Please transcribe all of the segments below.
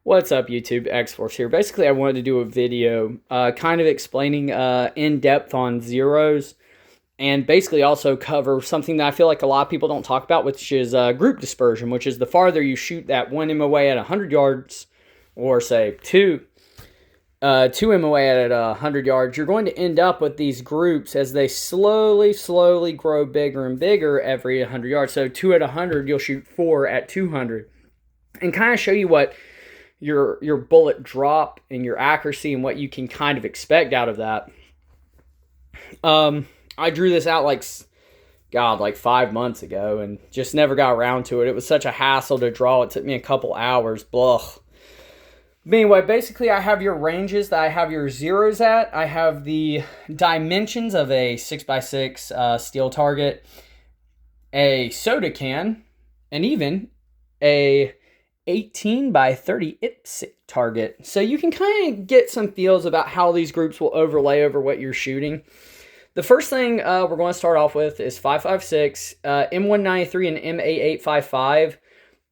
What's up, YouTube? X-Force here. Basically, I wanted to do a video kind of explaining in depth on zeros, and basically also cover something that I feel like a lot of people don't talk about, which is group dispersion, which is the farther you shoot that 1 MOA at 100 yards, or say 2 MOA at 100 yards, you're going to end up with these groups as they slowly grow bigger and bigger every 100 yards. So 2 at 100, you'll shoot 4 at 200. And kind of show you what your bullet drop and your accuracy and what you can kind of expect out of that. I drew this out like 5 months ago and just never got around to it. It was such a hassle to draw. It took me a couple hours. Blah. But anyway, basically I have your ranges that I have your zeros at. I have the dimensions of a 6x6 steel target, a soda can, and even a 18 by 30 IPSC target. So you can kind of get some feels about how these groups will overlay over what you're shooting. The first thing we're going to start off with is 5.56, M193 and M8855.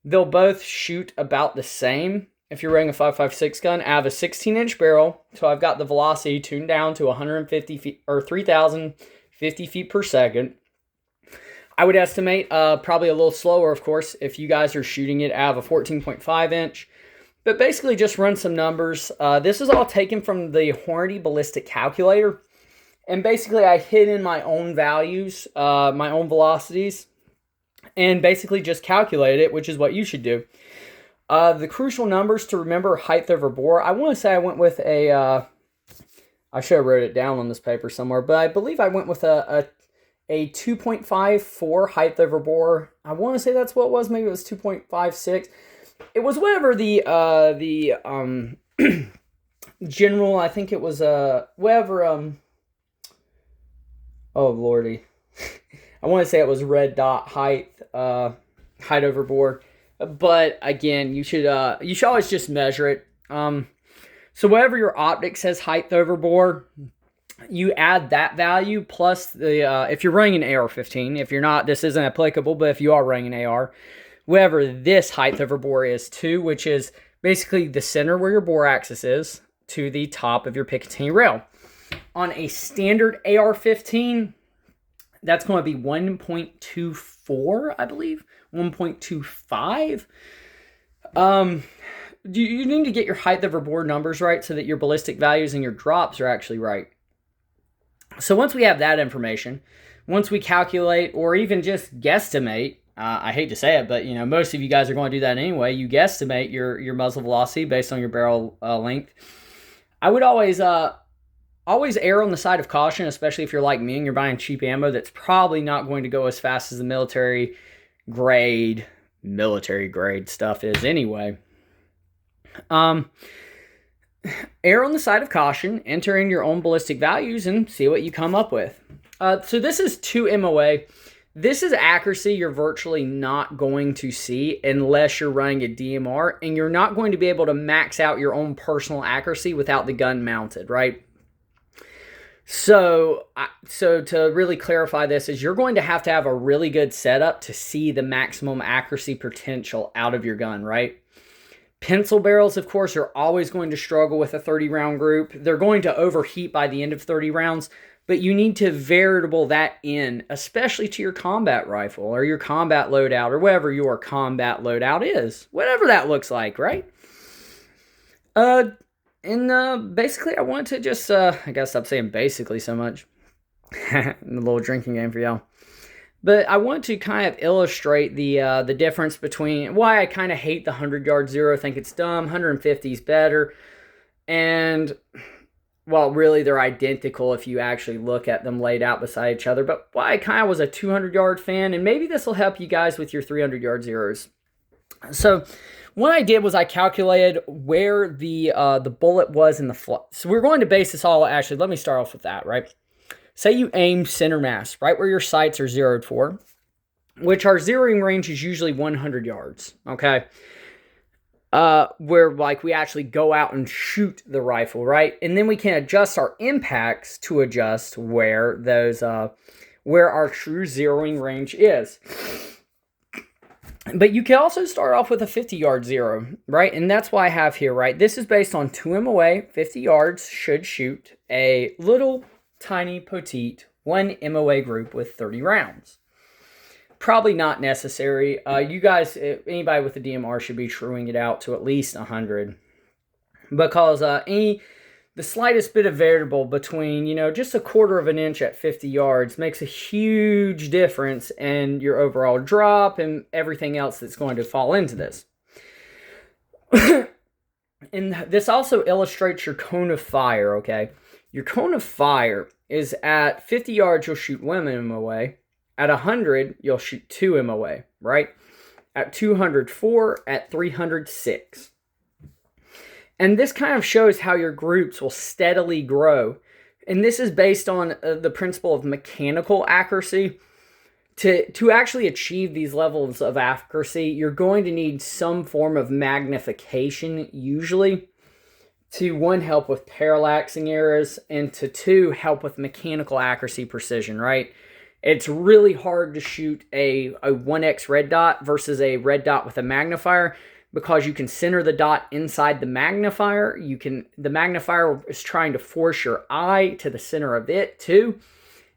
They'll both shoot about the same. If you're running a 5.56 gun, I have a 16-inch barrel, so I've got the velocity tuned down to 150 feet or 3,050 feet per second. I would estimate probably a little slower, of course, if you guys are shooting it out of a 14.5 inch. But basically just run some numbers. This is all taken from the Hornady Ballistic Calculator. And basically I hid in my own values, my own velocities, and basically just calculate it, which is what you should do. The crucial numbers to remember: height over bore. I want to say I went with a, I should have wrote it down on this paper somewhere, but I believe I went with a 2.54 height over bore. I want to say that's what it was. Maybe it was 2.56. It was whatever the general, I think it was whatever oh lordy. I want to say it was red dot height height over bore. But again, you should always just measure it. So whatever your optic says height over bore, you add that value plus the, if you're running an AR-15, if you're not, this isn't applicable, but if you are running an AR, whatever this height over bore is too, which is basically the center where your bore axis is to the top of your Picatinny rail. On a standard AR-15, that's going to be 1.24, I believe, 1.25. You need to get your height over bore numbers right so that your ballistic values and your drops are actually right. So once we have that information, once we calculate or even just guesstimate, I hate to say it, but most of you guys are going to do that anyway. You guesstimate your muzzle velocity based on your barrel length. I would always err on the side of caution, especially if you're like me and you're buying cheap ammo that's probably not going to go as fast as the military grade stuff is anyway. Err on the side of caution, enter in your own ballistic values, and see what you come up with. So this is 2 MOA. This is accuracy you're virtually not going to see unless you're running a DMR, and you're not going to be able to max out your own personal accuracy without the gun mounted, right? So to really clarify this is you're going to have a really good setup to see the maximum accuracy potential out of your gun, right? Pencil barrels, of course, are always going to struggle with a 30-round group. They're going to overheat by the end of 30 rounds, but you need to variable that in, especially to your combat rifle or your combat loadout or whatever your combat loadout is, whatever that looks like, right? Basically, I want to just, I gotta stop saying basically so much. A little drinking game for y'all. But I want to kind of illustrate the difference between why I kind of hate the 100-yard zero, think it's dumb, 150 is better, and, well, really they're identical if you actually look at them laid out beside each other, but why I kind of was a 200-yard fan, and maybe this will help you guys with your 300-yard zeros. So what I did was I calculated where the bullet was in the flight. So we're going to base this all, actually, let me start off with that, right? Say you aim center mass, right where your sights are zeroed for, which our zeroing range is usually 100 yards, okay? Where, like, we actually go out and shoot the rifle, right? And then we can adjust our impacts to adjust where those, where our true zeroing range is. But you can also start off with a 50-yard zero, right? And that's why I have here, right? This is based on 2 MOA, 50 yards, should shoot a little, tiny, petite 1 MOA group with 30 rounds. Probably not necessary. You guys, anybody with a DMR should be truing it out to at least 100. Because the slightest bit of variable between, just a quarter of an inch at 50 yards makes a huge difference in your overall drop and everything else that's going to fall into this. And this also illustrates your cone of fire, okay? Your cone of fire is at 50 yards, you'll shoot 1 MOA. At 100, you'll shoot 2 MOA, right? At 200, 4. At 300, 6. And this kind of shows how your groups will steadily grow. And this is based on the principle of mechanical accuracy. To actually achieve these levels of accuracy, you're going to need some form of magnification, usually, to 1, help with parallaxing errors, and to 2, help with mechanical accuracy precision, right? It's really hard to shoot a 1x red dot versus a red dot with a magnifier, because you can center the dot inside the magnifier. The magnifier is trying to force your eye to the center of it too.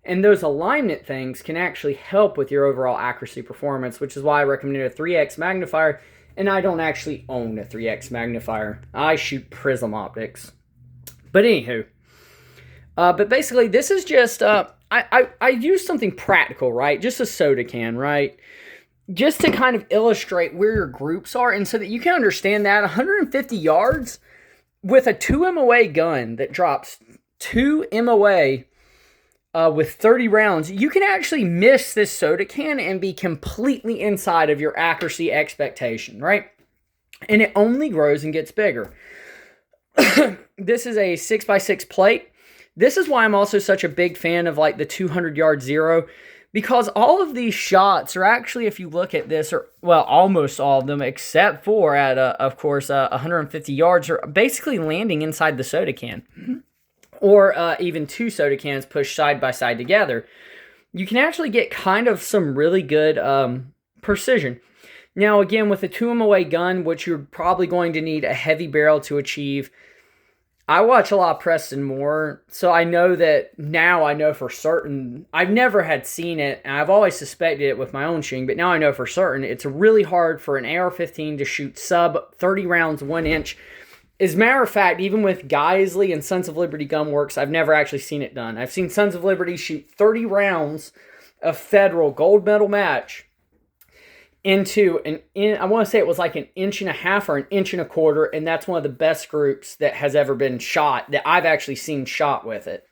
And those alignment things can actually help with your overall accuracy performance, which is why I recommended a 3x magnifier. And I don't actually own a 3x magnifier. I shoot prism optics. But anywho, but basically this is just, I use something practical, right? Just a soda can, right? Just to kind of illustrate where your groups are, and so that you can understand that 150 yards with a 2 MOA gun that drops 2 MOA with 30 rounds, you can actually miss this soda can and be completely inside of your accuracy expectation, right? And it only grows and gets bigger. This is a 6x6 plate. This is why I'm also such a big fan of like the 200-yard zero. Because all of these shots are actually, if you look at this, almost all of them, except for at, of course, 150 yards, are basically landing inside the soda can. Or even 2 soda cans pushed side by side together. You can actually get kind of some really good precision. Now, again, with a 2 MOA gun, which you're probably going to need a heavy barrel to achieve, I watch a lot of Preston Moore, so I know that now I know for certain. I've never had seen it, and I've always suspected it with my own shooting, but now I know for certain it's really hard for an AR-15 to shoot sub 30 rounds 1 inch. As a matter of fact, even with Geisley and Sons of Liberty Gunworks, I've never actually seen it done. I've seen Sons of Liberty shoot 30 rounds of Federal gold medal match into I want to say it was like 1.5 inches or 1.25 inches, and that's one of the best groups that has ever been shot, that I've actually seen shot with it.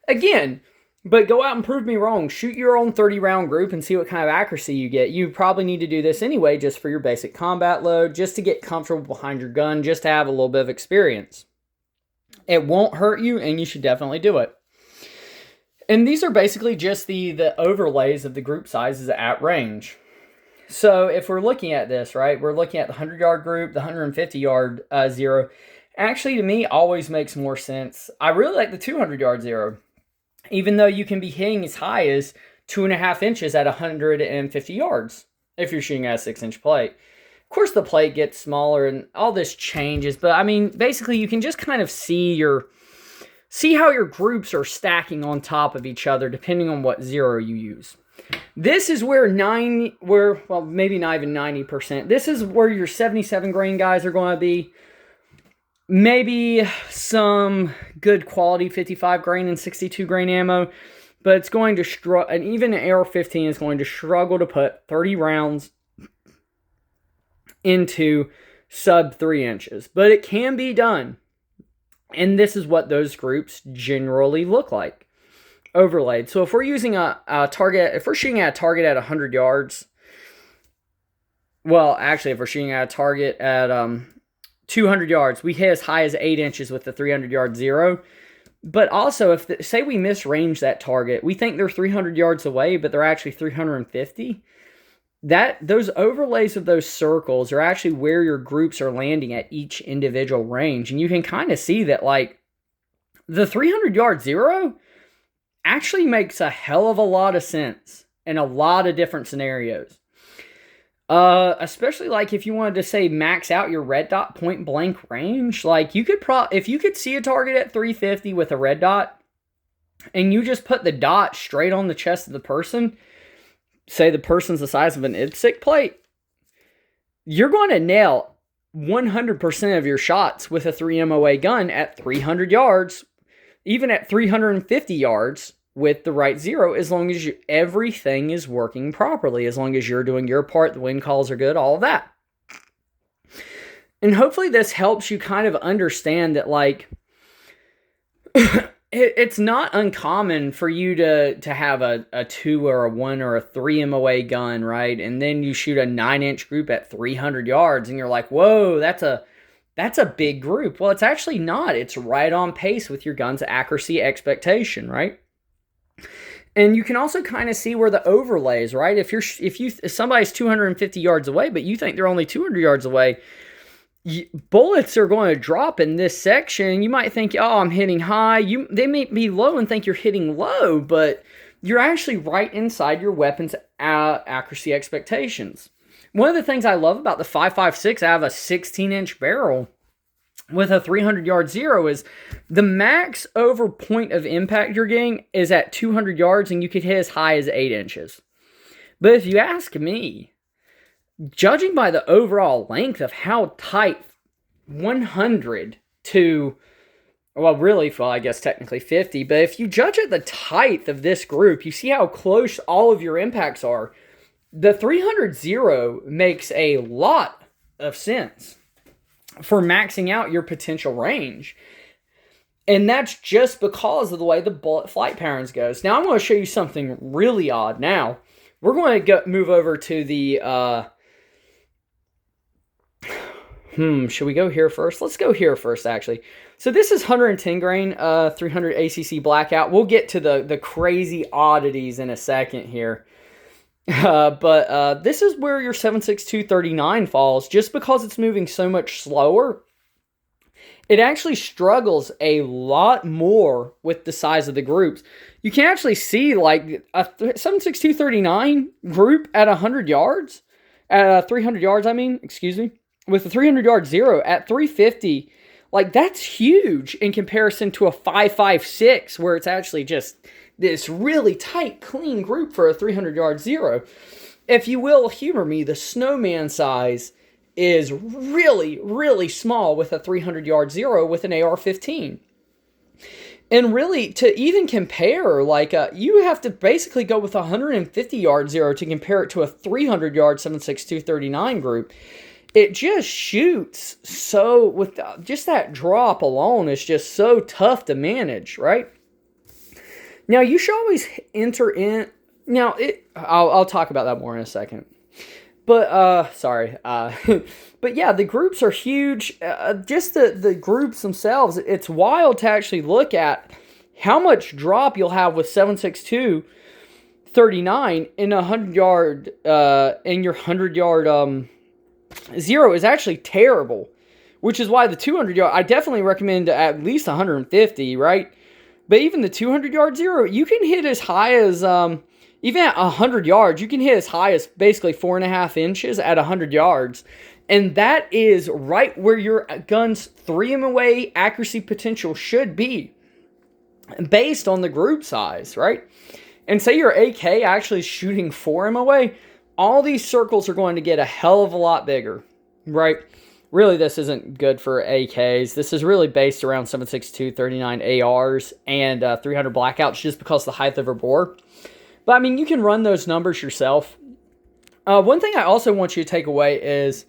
Again, but go out and prove me wrong. Shoot your own 30-round group and see what kind of accuracy you get. You probably need to do this anyway, just for your basic combat load, just to get comfortable behind your gun, just to have a little bit of experience. It won't hurt you, and you should definitely do it. And these are basically just the overlays of the group sizes at range. So if we're looking at this, right, we're looking at the 100-yard group, the 150-yard zero. Actually, to me, always makes more sense. I really like the 200-yard zero, even though you can be hitting as high as 2.5 inches at 150 yards if you're shooting at a 6-inch plate. Of course, the plate gets smaller and all this changes, but I mean, basically, you can just kind of see how your groups are stacking on top of each other depending on what zero you use. This is where maybe not even 90%. This is where your 77 grain guys are going to be. Maybe some good quality 55 grain and 62 grain ammo, but it's going to struggle, and even an AR-15 is going to struggle to put 30 rounds into sub 3 inches. But it can be done. And this is what those groups generally look like. Overlaid. So if we're using a target, if we're shooting at a target at 100 yards, well, actually, if we're shooting at a target at 200 yards, we hit as high as 8 inches with the 300-yard zero. But also, say we misrange that target, we think they're 300 yards away, but they're actually 350. Those overlays of those circles are actually where your groups are landing at each individual range. And you can kind of see that, like, the 300-yard zero actually makes a hell of a lot of sense in a lot of different scenarios. Especially like if you wanted to say max out your red dot point blank range, like you could if you could see a target at 350 with a red dot, and you just put the dot straight on the chest of the person, say the person's the size of an IPSC plate, you're going to nail 100% of your shots with a 3 MOA gun at 300 yards, even at 350 yards with the right zero, as long as everything is working properly, as long as you're doing your part, the wind calls are good, all of that. And hopefully this helps you kind of understand that, like, it's not uncommon for you to have a 2 or a 1 or a 3 MOA gun, right? And then you shoot a 9-inch group at 300 yards, and you're like, whoa, that's a big group. Well, it's actually not. It's right on pace with your gun's accuracy expectation, right? And you can also kind of see where the overlays, right? If somebody's 250 yards away, but you think they're only 200 yards away, bullets are going to drop in this section. You might think, oh, I'm hitting high. They may be low and think you're hitting low, but you're actually right inside your weapon's accuracy expectations. One of the things I love about the 5.56, I have a 16-inch barrel with a 300-yard zero, is the max over point of impact you're getting is at 200 yards, and you could hit as high as 8 inches. But if you ask me, judging by the overall length of how tight 100 to, I guess technically 50, but if you judge at the height of this group, you see how close all of your impacts are. The 300 zero makes a lot of sense for maxing out your potential range. And that's just because of the way the bullet flight patterns goes. Now I'm going to show you something really odd. Now we're going to move over to the, should we go here first? Let's go here first, actually. So this is 110 grain, 300 ACC blackout. We'll get to the crazy oddities in a second here. But this is where your 7.62-39 falls. Just because it's moving so much slower, it actually struggles a lot more with the size of the groups. You can actually see like a 7.62-39 group at 100 yards, at 300 yards, with a 300-yard zero at 350. Like, that's huge in comparison to a 5.56, where it's actually just this really tight, clean group for a 300-yard zero. If you will humor me, the snowman size is really, really small with a 300-yard zero with an AR-15. And really, to even compare, like, you have to basically go with a 150-yard zero to compare it to a 300-yard 7.62-39 group. It just shoots so, with just that drop alone, is just so tough to manage, right? Now, you should always enter in. Now, I'll talk about that more in a second. But, sorry. But yeah, the groups are huge. Just the groups themselves, it's wild to actually look at how much drop you'll have with 7.62-39 in a 100-yard, in your 100-yard zero is actually terrible. Which is why the 200-yard, I definitely recommend at least 150, right? But even the 200-yard zero, you can hit as high as, even at 100 yards, you can hit as high as basically 4.5 inches at 100 yards. And that is right where your gun's 3 MOA accuracy potential should be, based on the group size, right? And say your AK actually is shooting 4 MOA, all these circles are going to get a hell of a lot bigger, right? Really, this isn't good for AKs. This is really based around 7.62-39 ARs and 300 blackouts, just because of the height of her bore. But, I mean, you can run those numbers yourself. One thing I also want you to take away is,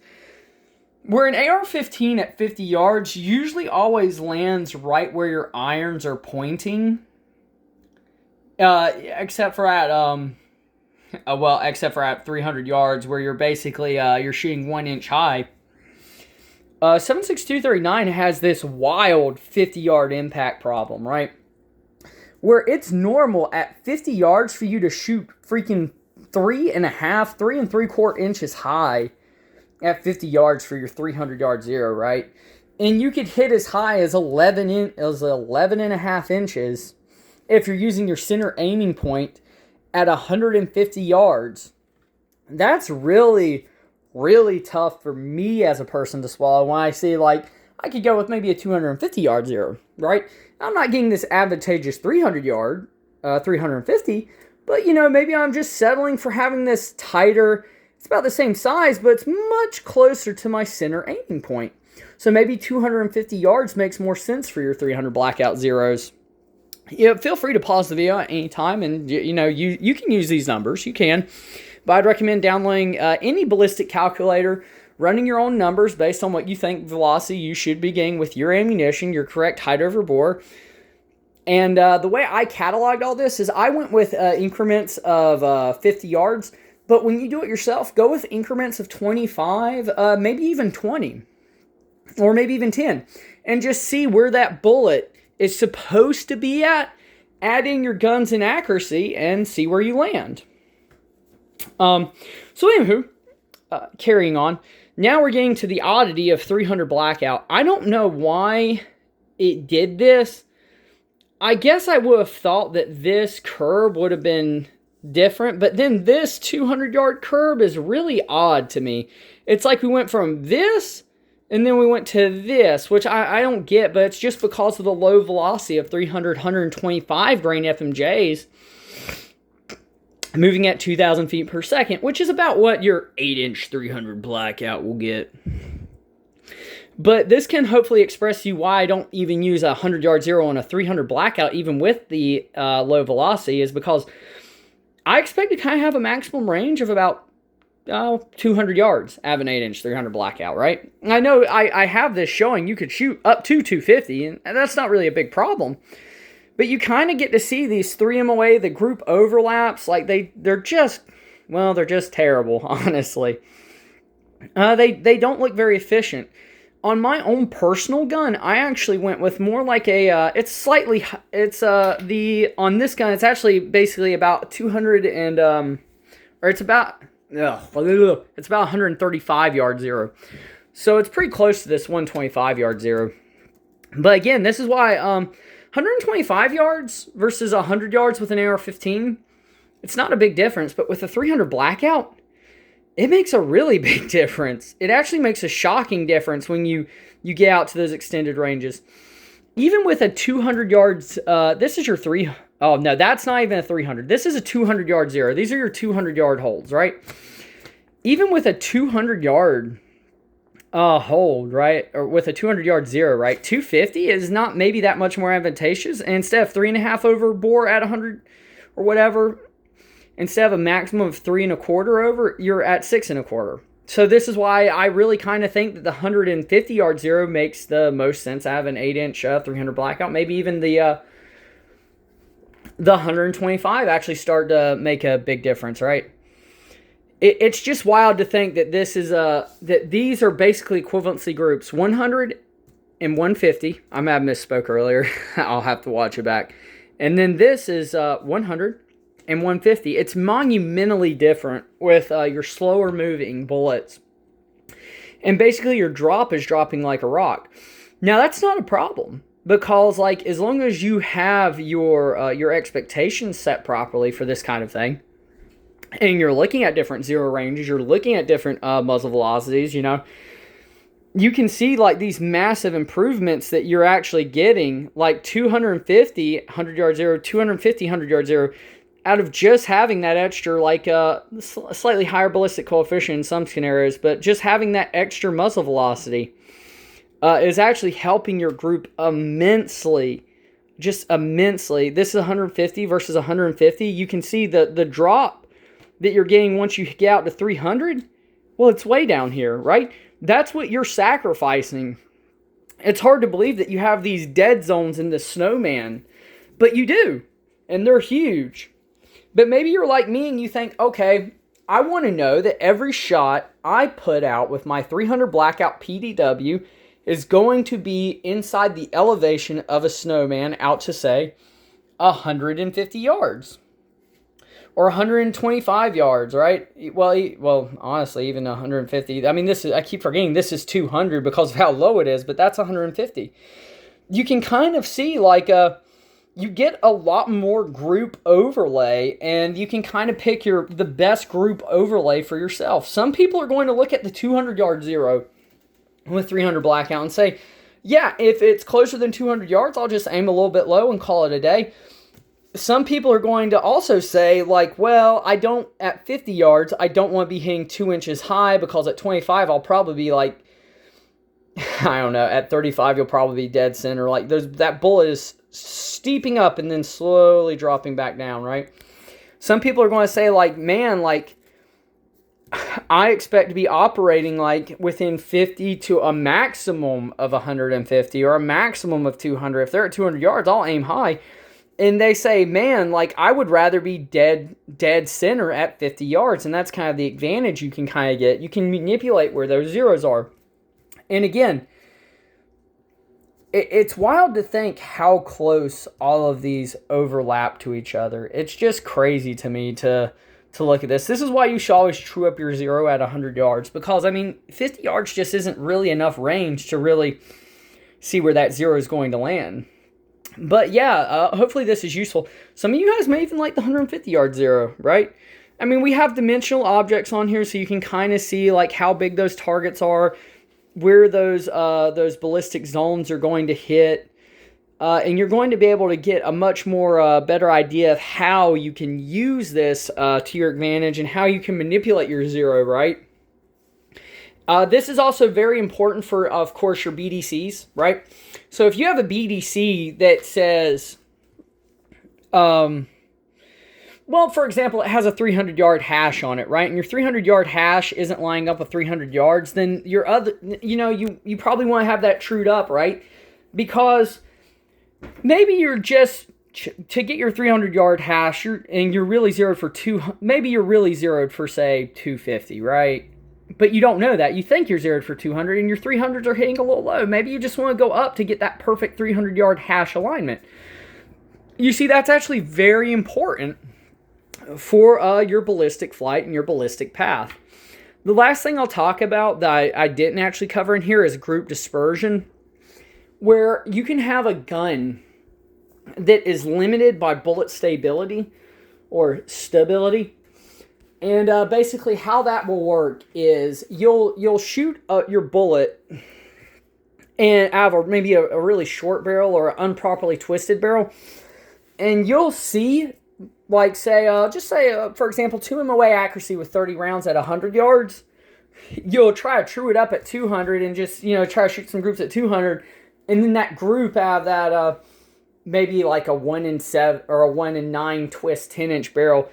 where an AR-15 at 50 yards usually always lands right where your irons are pointing, except for at 300 yards, where you're basically you're shooting 1 inch high. 7.62-39 has this wild 50-yard impact problem, right? Where it's normal at 50 yards for you to shoot freaking 3 3/4 inches high at 50 yards for your 300-yard zero, right? And you could hit as high as 11.5 inches if you're using your center aiming point at 150 yards. That's really, really tough for me as a person to swallow when I see, like, I could go with maybe a 250-yard zero, right? I'm not getting this advantageous 300-yard, 350, but, maybe I'm just settling for having this tighter. It's about the same size, but it's much closer to my center aiming point. So maybe 250 yards makes more sense for your 300 blackout zeros. Feel free to pause the video at any time, and you can use these numbers. You can, but I'd recommend downloading any ballistic calculator, running your own numbers based on what you think velocity you should be getting with your ammunition, your correct height over bore. And the way I cataloged all this is I went with increments of 50 yards, but when you do it yourself, go with increments of 25, maybe even 20, or maybe even 10, and just see where that bullet is supposed to be at, add in your guns and accuracy, and see where you land. So anywho, carrying on, now we're getting to the oddity of 300 blackout. I don't know why it did this. I guess I would have thought that this curb would have been different, but then this 200-yard curb is really odd to me. It's like we went from this and then we went to this, which I don't get, but it's just because of the low velocity of 300, 125 grain FMJs moving at 2,000 feet per second, which is about what your 8-inch 300 blackout will get. But this can hopefully express to you why I don't even use a 100-yard zero on a 300 blackout, even with the low velocity, is because I expect to kind of have a maximum range of about 200 yards out of an 8-inch 300 blackout, right? I know I have this showing you could shoot up to 250, and that's not really a big problem. But you kind of get to see these 3 MOA, the group overlaps, like they're just terrible, honestly. They don't look very efficient. On my own personal gun, I actually went with more like a, on this gun, it's actually basically about 200 and, or it's about 135 yard zero. So it's pretty close to this 125 yard zero. But again, this is why, 125 yards versus 100 yards with an AR-15, it's not a big difference, but with a 300 blackout, it makes a really big difference. It actually makes a shocking difference when you get out to those extended ranges. Even with a 200 yards, this is your oh no, that's not even a 300. This is a 200 yard zero. These are your 200 yard holds, right? Even with a 200 yard hold, right? Or with a 200 yard zero, right? 250 is not maybe that much more advantageous. And instead of 3.5 over bore at 100 or whatever, instead of a maximum of 3.25 over, you're at 6.25. So this is why I really kind of think that the 150 yard zero makes the most sense out of an 8-inch 300 blackout. Maybe even the 125 actually start to make a big difference, right? It's just wild to think that this is that these are basically equivalency groups, 100 and 150. I might have misspoke earlier. I'll have to watch it back. And then this is 100 and 150. It's monumentally different with your slower moving bullets. And basically your drop is dropping like a rock. Now that's not a problem, because like as long as you have your expectations set properly for this kind of thing, and you're looking at different zero ranges, you're looking at different muzzle velocities, you can see like these massive improvements that you're actually getting, like 250 100 yard zero, 250 100 yard zero, out of just having that extra, like slightly higher ballistic coefficient in some scenarios, but just having that extra muzzle velocity is actually helping your group immensely, just immensely. This is 150 versus 150. You can see the drop that you're getting once you get out to 300. Well, it's way down here, right? That's what you're sacrificing. It's hard to believe that you have these dead zones in the snowman, but you do, and they're huge. But maybe you're like me and you think, okay, I want to know that every shot I put out with my 300 blackout PDW is going to be inside the elevation of a snowman out to, say, 150 yards. Or 125 yards, right? Well, honestly, even 150. I mean, I keep forgetting this is 200 because of how low it is, but that's 150. You can kind of see like you get a lot more group overlay, and you can kind of pick the best group overlay for yourself. Some people are going to look at the 200-yard zero with 300 blackout and say, yeah, if it's closer than 200 yards, I'll just aim a little bit low and call it a day. Some people are going to also say, like, well, at 50 yards, I don't want to be hitting 2 inches high, because at 25, I'll probably be like, I don't know, at 35, you'll probably be dead center. Like, that bullet is steeping up and then slowly dropping back down, right? Some people are going to say, like, man, like, I expect to be operating, like, within 50 to a maximum of 150 or a maximum of 200. If they're at 200 yards, I'll aim high. And they say, man, like, I would rather be dead center at 50 yards. And that's kind of the advantage you can kind of get. You can manipulate where those zeros are. And again, it's wild to think how close all of these overlap to each other. It's just crazy to me to look at this. This is why you should always true up your zero at 100 yards. Because, I mean, 50 yards just isn't really enough range to really see where that zero is going to land. But yeah, hopefully this is useful. Some of you guys may even like the 150-yard zero, right? I mean, we have dimensional objects on here, so you can kind of see, like, how big those targets are, where those ballistic zones are going to hit, and you're going to be able to get a much more better idea of how you can use this to your advantage and how you can manipulate your zero, right? This is also very important for, of course, your BDCs, right? So if you have a BDC that says, well, for example, it has a 300-yard hash on it, right? And your 300-yard hash isn't lining up with 300 yards, then your other, you probably want to have that trued up, right? Because maybe you're just, to get your 300-yard hash, you're really zeroed for maybe you're really zeroed for, say, 250, right? But you don't know that. You think you're zeroed for 200, and your 300s are hitting a little low. Maybe you just want to go up to get that perfect 300-yard hash alignment. You see, that's actually very important for your ballistic flight and your ballistic path. The last thing I'll talk about that I didn't actually cover in here is group dispersion, where you can have a gun that is limited by bullet stability or stability. And basically how that will work is you'll shoot your bullet and out of maybe a really short barrel or an improperly twisted barrel. And you'll see, like, say, for example, 2 MOA accuracy with 30 rounds at 100 yards. You'll try to true it up at 200 and just, try to shoot some groups at 200. And then that group out of that maybe like a 1 in 7 or a 1 in 9 twist 10-inch barrel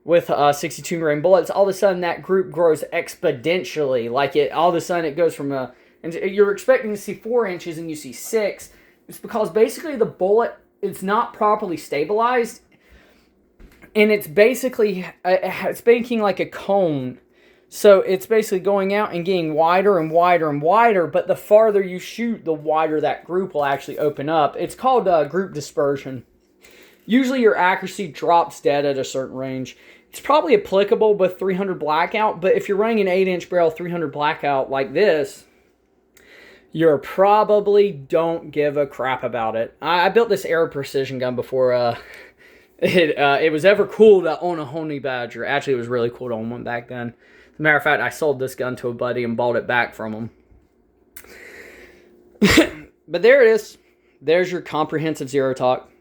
with 62 grain bullets, all of a sudden that group grows exponentially. Like, all of a sudden it goes from and you're expecting to see 4 inches and you see 6. It's because basically the bullet is not properly stabilized, and it's basically it's making like a cone. So it's basically going out and getting wider and wider and wider, but the farther you shoot, the wider that group will actually open up. It's called group dispersion. Usually your accuracy drops dead at a certain range. It's probably applicable with 300 blackout, but if you're running an 8-inch barrel 300 blackout like this, you probably don't give a crap about it. I built this air precision gun before it was ever cool to own a Honey Badger. Actually, it was really cool to own one back then. As a matter of fact, I sold this gun to a buddy and bought it back from him. But there it is. There's your comprehensive zero talk.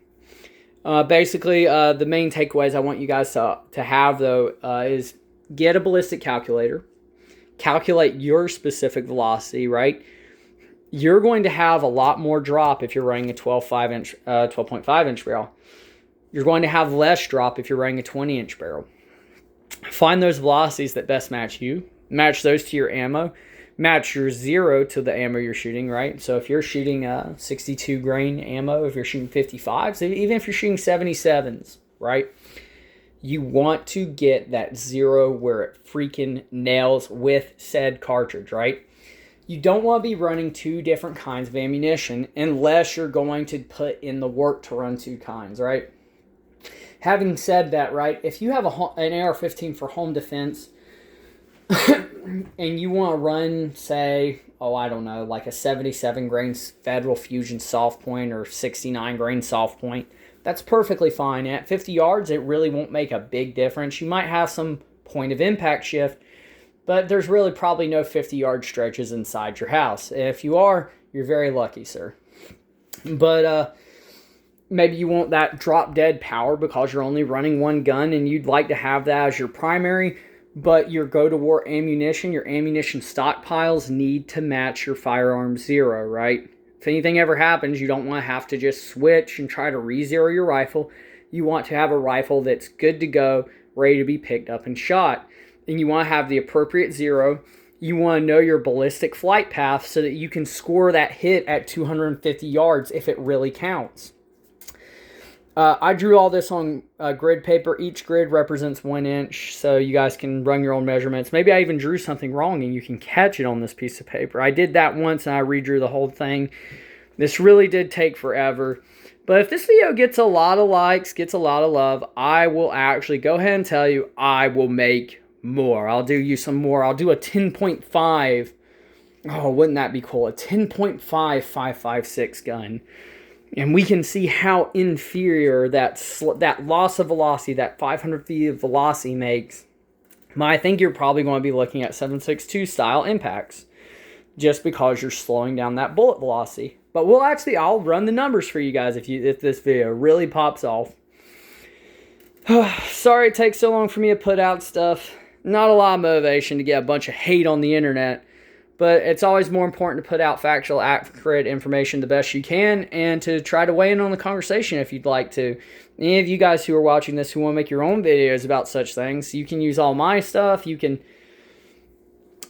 Basically, the main takeaways I want you guys to have, though, is get a ballistic calculator. Calculate your specific velocity, right? You're going to have a lot more drop if you're running a 12.5-inch barrel. You're going to have less drop if you're running a 20-inch barrel. Find those velocities that best match you. Match those to your ammo. Match your zero to the ammo you're shooting, right? So if you're shooting 62 grain ammo, if you're shooting 55s, even if you're shooting 77s, right? You want to get that zero where it freaking nails with said cartridge, right? You don't want to be running 2 different kinds of ammunition unless you're going to put in the work to run 2 kinds, right? Having said that, right, if you have an AR-15 for home defense, and you want to run, say, I don't know, like a 77 grain Federal Fusion soft point or 69 grain soft point, That's perfectly fine. At 50 yards, it really won't make a big difference. You might have some point of impact shift, but there's really probably no 50-yard stretches inside your house. If you are, you're very lucky, sir. But maybe you want that drop dead power because you're only running one gun and you'd like to have that as your primary, but your go-to-war ammunition, your ammunition stockpiles need to match your firearm zero, right? If anything ever happens, you don't want to have to just switch and try to re-zero your rifle. You want to have a rifle that's good to go, ready to be picked up and shot. And you want to have the appropriate zero. You want to know your ballistic flight path so that you can score that hit at 250 yards if it really counts. I drew all this on grid paper. Each grid represents 1 inch, so you guys can run your own measurements. Maybe I even drew something wrong and you can catch it on this piece of paper. I did that once and I redrew the whole thing. This really did take forever. But if this video gets a lot of likes, gets a lot of love, I will actually go ahead and tell you I will make more. I'll do you some more. I'll do a 10.5. Oh, wouldn't that be cool? A 10.5 5.56 gun. And we can see how inferior that loss of velocity, that 500 feet of velocity makes. I think you're probably going to be looking at 7.62 style impacts just because you're slowing down that bullet velocity. But I'll run the numbers for you guys if this video really pops off. Sorry it takes so long for me to put out stuff. Not a lot of motivation to get a bunch of hate on the internet. But it's always more important to put out factual, accurate information the best you can and to try to weigh in on the conversation if you'd like to. Any of you guys who are watching this who want to make your own videos about such things, you can use all my stuff. You can,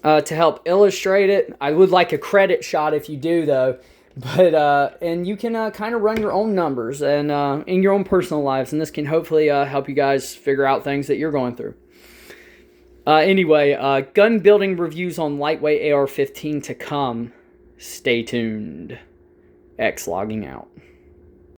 to help illustrate it. I would like a credit shot if you do, though. But, and you can kind of run your own numbers and in your own personal lives. And this can hopefully help you guys figure out things that you're going through. Anyway, gun building reviews on lightweight AR-15 to come. Stay tuned. X logging out.